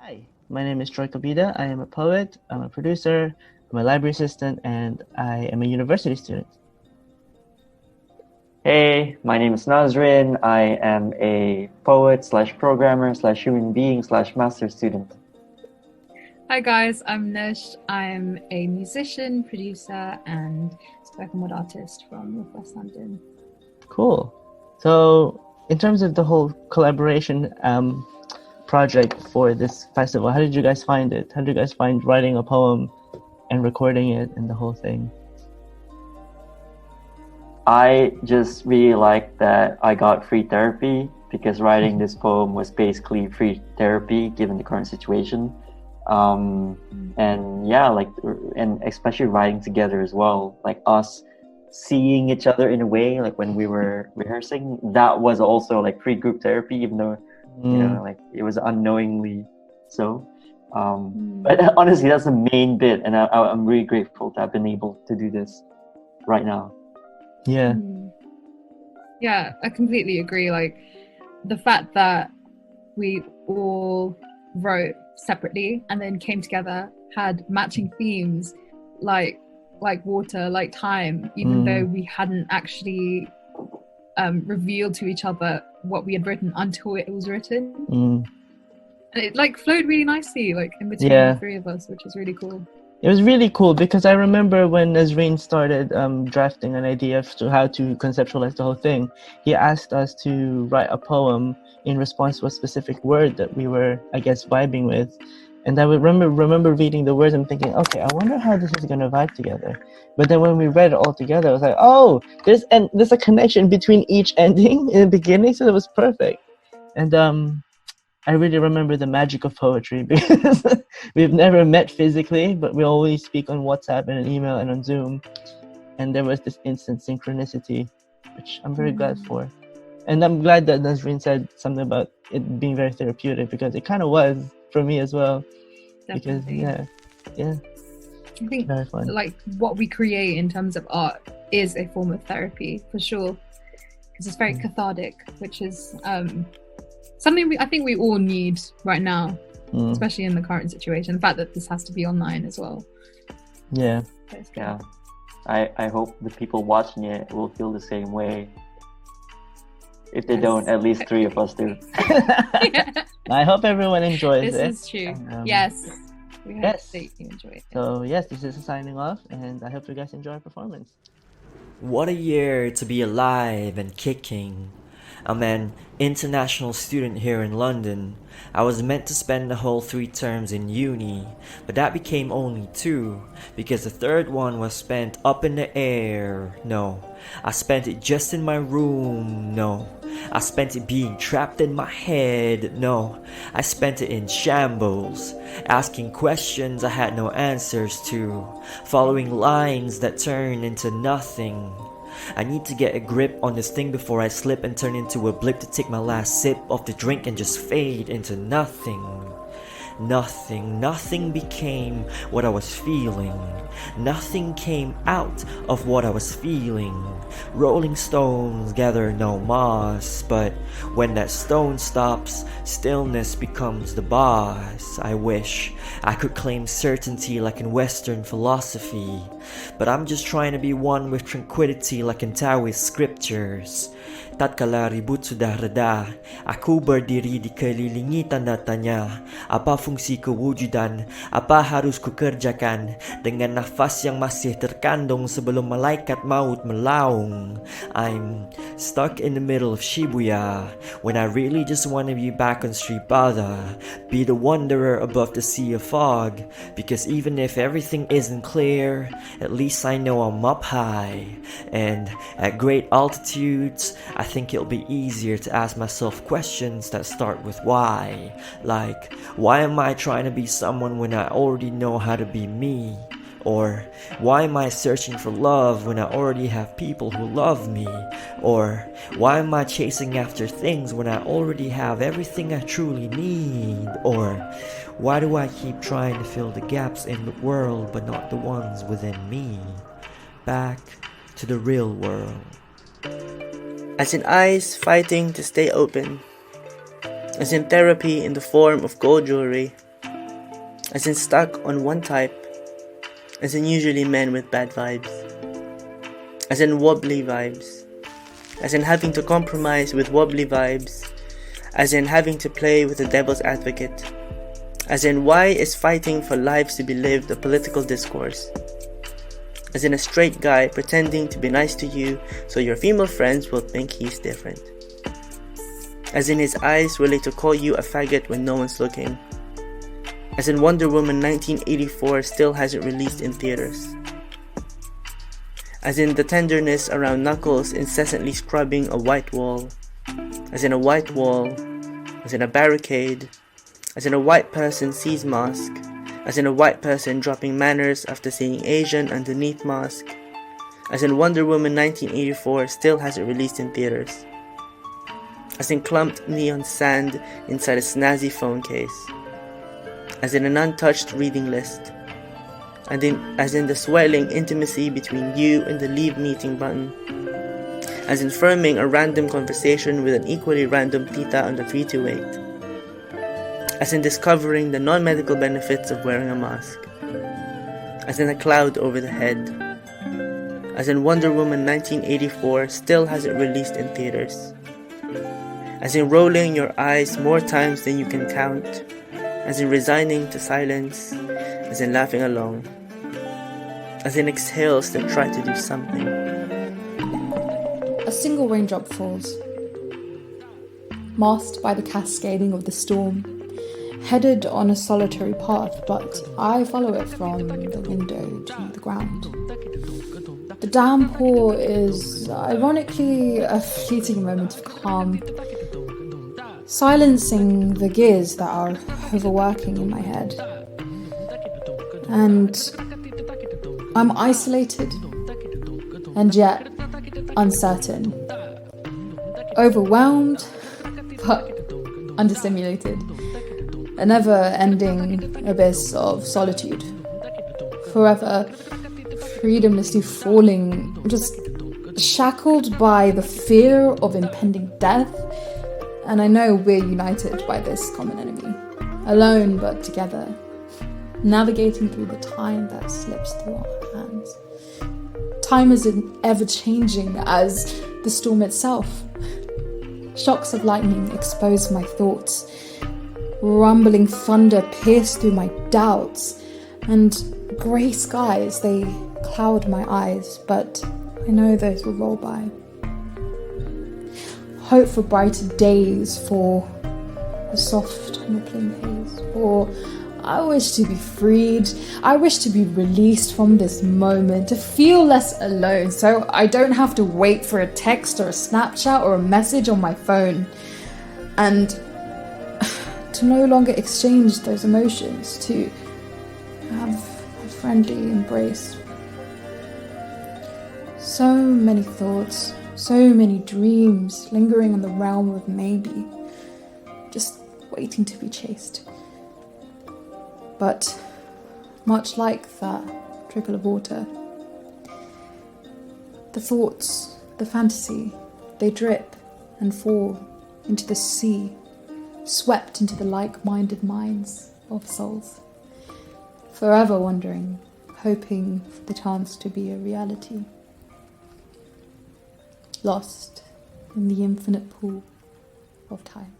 Hi, my name is Troy Cabida. I am a poet, I'm a producer, I'm a library assistant, and I am a university student. Hey, my name is Nazreen. I am a poet slash programmer slash human being slash master student. Hi guys, I'm Nush. I'm a musician, producer, and spoken word artist from Northwest London. Cool. So, in terms of the whole collaboration project for this festival, how did you guys find it? How did you guys find writing a poem and recording it and the whole thing? I just really like that I got free therapy because writing this poem was basically free therapy given the current situation. And yeah, and especially writing together as well, like us seeing each other in a way, like when we were rehearsing, that was also like free group therapy, even though, like it was unknowingly so. But honestly, that's the main bit, and I'm really grateful to have been able to do this right now. Yeah. Yeah, I completely agree. Like the fact that we all wrote separately and then came together, had matching themes, like water, like time, even though we hadn't actually revealed to each other what we had written until it was written. And it like flowed really nicely, like in between the three of us, which is really cool. It was really cool because I remember when Nazreen started drafting an idea to how to conceptualize the whole thing, he asked us to write a poem in response to a specific word that we were, I guess, vibing with. And I would remember reading the words and thinking, okay, I wonder how this is going to vibe together. But then when we read it all together, I was like, oh, there's a connection between each ending in the beginning, so it was perfect. And I really remember the magic of poetry because we've never met physically, but we always speak on WhatsApp and an email and on Zoom. And there was this instant synchronicity, which I'm very glad for. And I'm glad that Nazreen said something about it being very therapeutic because it kind of was for me as well. Definitely. Because, yeah. I think very fun. Like what we create in terms of art is a form of therapy for sure. Because it's very cathartic, which is something I think we all need right now, especially in the current situation. The fact that this has to be online as well. Yeah. Yeah. I hope the people watching it will feel the same way. If they don't, at least 3 of us do. I hope everyone enjoys it. This is true. Yes. We hope that you enjoy it. So yes, this is signing off, and I hope you guys enjoy our performance. What a year to be alive and kicking. I'm an international student here in London. I was meant to spend the whole 3 terms in uni, but that became only 2 because the third one was spent up in the air. No, I spent it just in my room. No, I spent it being trapped in my head. No, I spent it in shambles, asking questions I had no answers to, following lines that turn into nothing. I need to get a grip on this thing before I slip and turn into a blip to take my last sip of the drink and just fade into nothing. Nothing became what I was feeling. Nothing came out of what I was feeling. Rolling stones gather no moss, but when that stone stops, stillness becomes the boss. I wish I could claim certainty like in Western philosophy, but I'm just trying to be one with tranquility like in Taoist scriptures. Tatkala ribut sudah reda, aku berdiri di kelilingi tanda tanya. Apa fungsi kewujudan? Apa harus kukerjakan? Dengan nafas yang masih terkandung sebelum malaikat maut melaung. I'm stuck in the middle of Shibuya, when I really just want to be back on Street Bada. Be the wanderer above the sea of fog, because even if everything isn't clear, at least I know I'm up high. And at great altitudes, I think it'll be easier to ask myself questions that start with why. Like, why am I trying to be someone when I already know how to be me? Or, why am I searching for love when I already have people who love me? Or, why am I chasing after things when I already have everything I truly need? Or, why do I keep trying to fill the gaps in the world but not the ones within me? Back to the real world. As in eyes fighting to stay open. As in therapy in the form of gold jewelry. as in stuck on one type, as in usually men with bad vibes, as in wobbly vibes, as in having to compromise with wobbly vibes, as in having to play with the devil's advocate, as in why is fighting for lives to be lived a political discourse, as in a straight guy pretending to be nice to you so your female friends will think he's different, as in his eyes willing to call you a faggot when no one's looking, as in Wonder Woman 1984 still hasn't released in theaters, as in the tenderness around Knuckles incessantly scrubbing a white wall, as in a white wall, as in a barricade, as in a white person sees mask, as in a white person dropping manners after seeing Asian underneath mask, as in Wonder Woman 1984 still hasn't released in theaters, as in clumped neon sand inside a snazzy phone case, as in an untouched reading list, and as in the swelling intimacy between you and the leave meeting button, as in firming a random conversation with an equally random tita on the 328, as in discovering the non-medical benefits of wearing a mask, as in a cloud over the head, as in Wonder Woman 1984 still hasn't released in theaters, as in rolling your eyes more times than you can count, as in resigning to silence, as in laughing along, as in exhales that try to do something. A single raindrop falls, masked by the cascading of the storm, headed on a solitary path, but I follow it from the window to the ground. The downpour is ironically a fleeting moment of calm, silencing the gears that are overworking in my head. And I'm isolated, and yet uncertain, overwhelmed, but understimulated. A never-ending abyss of solitude, forever freedomlessly falling, just shackled by the fear of impending death. And I know we're united by this common enemy, alone but together, navigating through the time that slips through our hands. Time is ever-changing as the storm itself. Shocks of lightning expose my thoughts. Rumbling thunder pierce through my doubts, and grey skies, they cloud my eyes, but I know those will roll by. Hope for brighter days, for a soft rippling haze, for I wish to be freed, I wish to be released from this moment, to feel less alone, so I don't have to wait for a text or a Snapchat or a message on my phone, and to no longer exchange those emotions, to have a friendly embrace. So many thoughts, so many dreams lingering in the realm of maybe, just waiting to be chased. But much like that trickle of water, the thoughts, the fantasy, they drip and fall into the sea, swept into the like-minded minds of souls, forever wondering, hoping for the chance to be a reality, lost in the infinite pool of time.